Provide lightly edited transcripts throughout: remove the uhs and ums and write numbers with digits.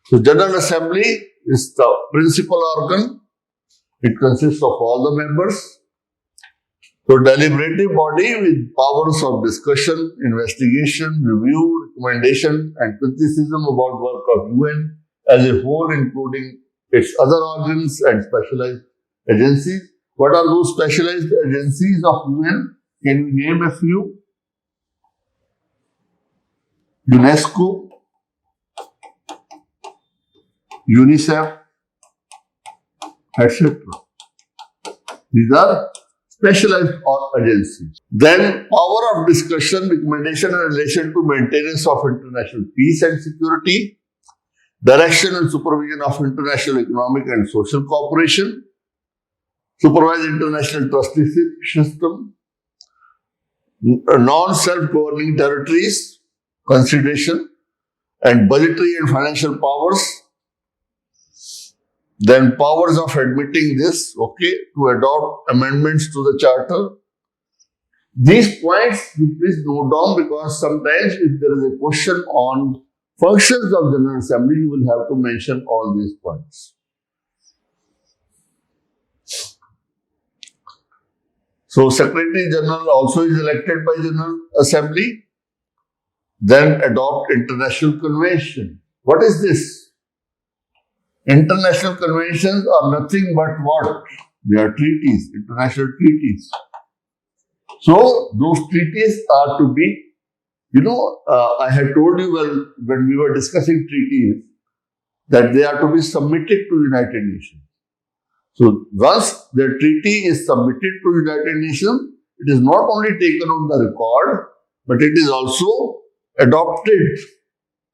So General Assembly is the principal organ. It consists of all the members. So deliberative body with powers of discussion, investigation, review, recommendation and criticism about work of UN as a whole, including its other organs and specialized agencies. What are those specialized agencies of UN? Can you name a few? UNESCO, UNICEF, etc. These are specialized agencies. Then power of discussion, recommendation in relation to maintenance of international peace and security, direction and supervision of international economic and social cooperation, supervise international trusteeship system, non-self-governing territories, consideration, and budgetary and financial powers. Then powers of admitting this, to adopt amendments to the charter. These points you please note down, because sometimes if there is a question on functions of General Assembly, you will have to mention all these points. So Secretary General also is elected by General Assembly. Then adopt international convention. What is this? International conventions are nothing but what? They are treaties, international treaties. So those treaties are to be, I had told you when we were discussing treaties that they are to be submitted to United Nations. So once the treaty is submitted to United Nations, it is not only taken on the record, but it is also adopted,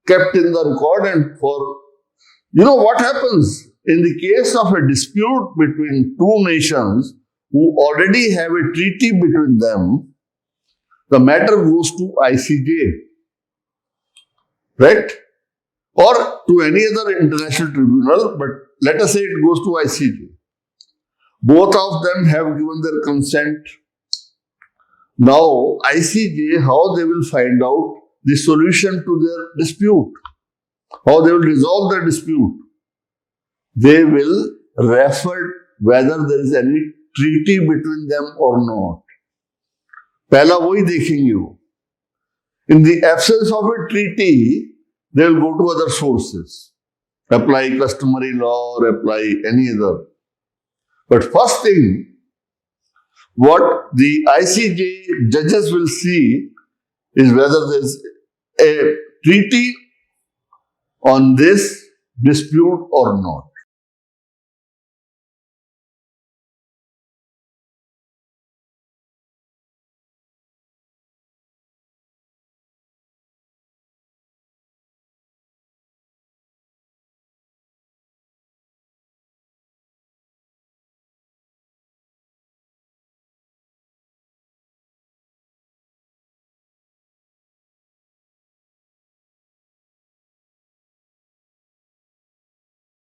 kept in the record. And for, what happens in the case of a dispute between two nations who already have a treaty between them, the matter goes to ICJ, right? Or to any other international tribunal, but let us say it goes to ICJ. Both of them have given their consent. Now, ICJ, how they will find out the solution to their dispute? How they will resolve their dispute? They will refer whether there is any treaty between them or not. पहला वही देखेंगे वो. In the absence of a treaty, they will go to other sources. Apply customary law or apply any other. But first thing, what the ICJ judges will see is whether there is a treaty on this dispute or not.